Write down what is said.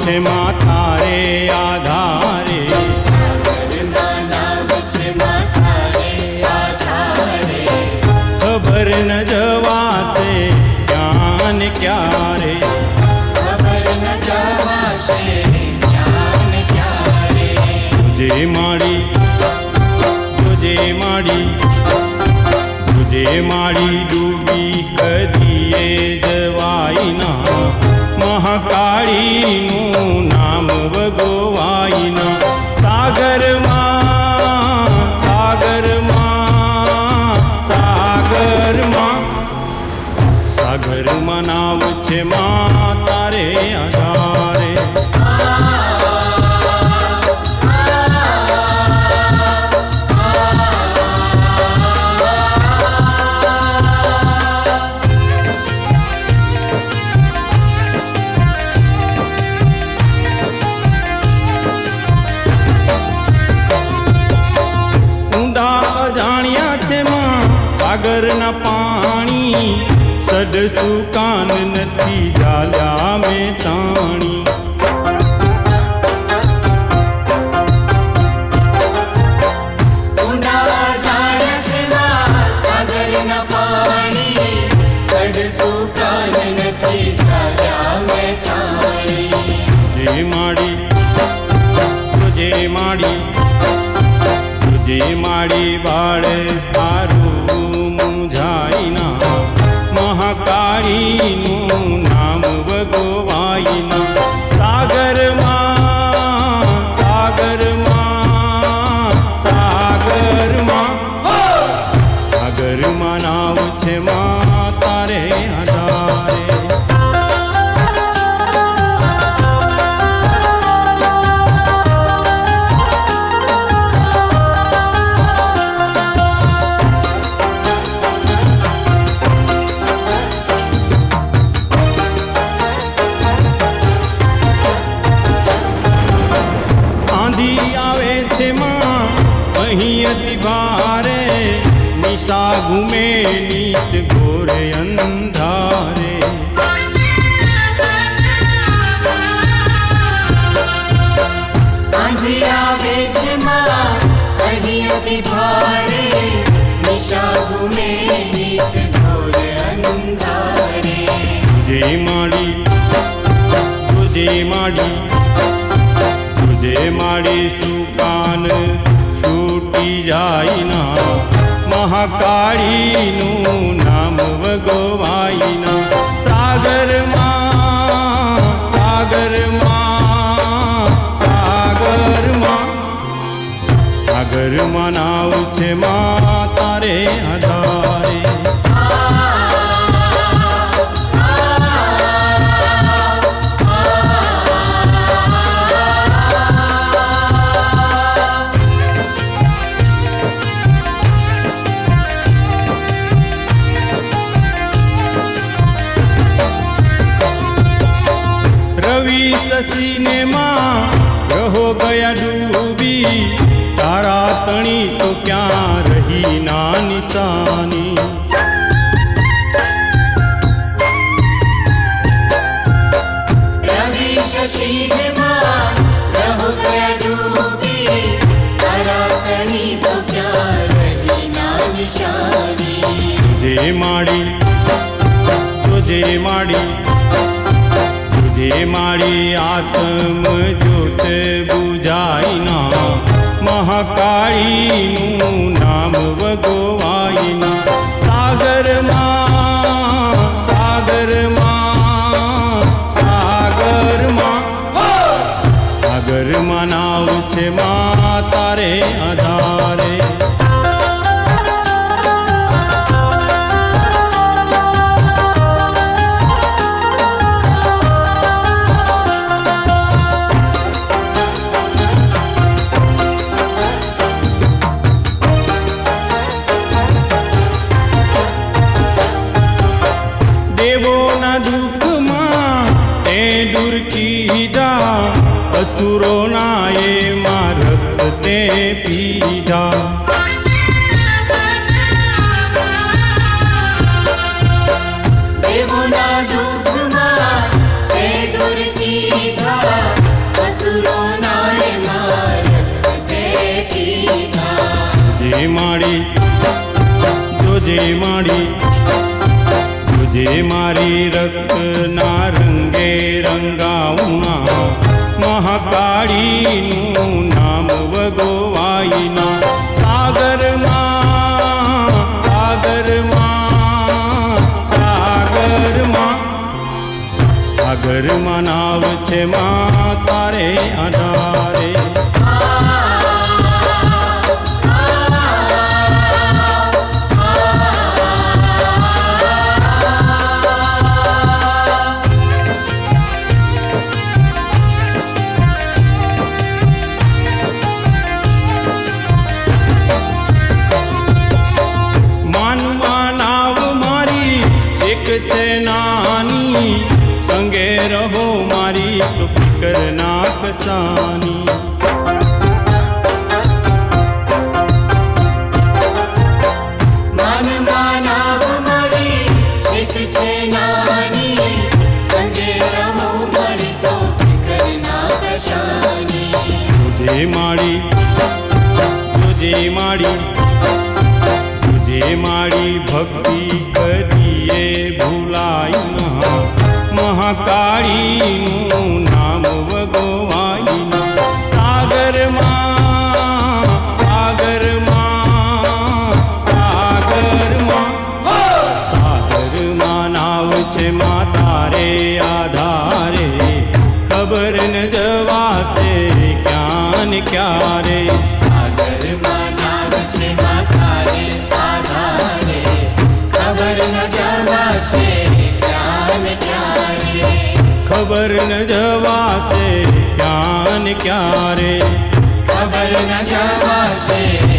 છે માથા રે આધારે, સાગરમાં નાવ છે માથા રે આધારે, ખબર ન જવાશે ક્યાં ને ક્યારે, ખબર ન જવાશે ક્યાં ને ક્યારે. તુજે માડી ડૂબી કદીએ જવાય ના, મહાકાળીનું નામ વગોવાય સાગરમાં સાગરમાં સાગરમાં સાગરમાં નાવ છે માતા રે આધારે. સાગરના પાણી સડસું કાન નથી ઝાલ્યા મેં તાણી. ઊંડા જાણ્યા છે માં સાગરના પાણી, સડસું કાન નથી ઝાલ્યા મેં તાણી. તુજે માડી બાળ તારું મુંજાય ના, મહાકાળીનું નામ વગોવાય સાગરમાં સાગરમાં સાગરમાં સાગરમાં નાવ છે માતા રે આધારે. અહીં અતિ ભારે નિશા ઘૂમે નીત ઘોરે અંધારે, આંધી આવે છે માં અહીં અતિ ભારે, નિશા ઘૂમે નીત ઘોર અંધારે. તુજે માડી સુકાન છૂટી જાય ના, મહાકાળીનું નામ વગોવાય સાગરમાં સાગરમાં સાગરમાં સાગરમાં નાવ છે માતા રે આધારે. શશીને માં રહો ગયા ડૂબી, તારા તણી તો ક્યાં રહી ના નિશાની. રવિ શશીને માં રહો ગયા ડૂબી, તારા તણી તો ક્યાં રહી ના નિશાની. તુજે માડી આત્મ જ્યોત બુજાય ના, મહાકાળીનું નામ વગોવાય સાગરમાં સાગરમાં સાગરમાં સાગરમાં નાવ છે માતા રે આધારે. દેવોના દુઃખમાં તે દૂર કીધા, અસુરોના એ રક્ત તે પીધા. દેવોના દુઃખમાં તે દૂર કીધા, तुझे माड़ी तुझे मारी रक्तना रंगे रंगाऊना महाकाळीનું નામ વગોવાઈના સાગરમાં સાગરમાં સાગરમાં સાગરમાં નાવ છે માં તારે આધારે છે નાની સંગે રહો મારી તો ફિકર ના કસાની મન માનવ મારી શીખ છે નાની સંગે રહો મારી તો ફિકર ના કસાની તુજે માડી તુજે માડી તુજે માડી ભક્તિ કરીએ ભૂલાઈના મહાકાળીનું નામ વગોવાઈના સાગરમાં સાગરમાં સાગરમાં સાગરમાં નાવ છે માં તારે આધારે ખબર ન જવાશે ક્યાં ને ક્યારે સાગરમાં નાવ છે માં તારે આધારે ખબર ન જવાશે ક્યાં ને ક્યારે ખબર ન જવાશે ક્યાં ને ક્યારે ખબર ન જવાશે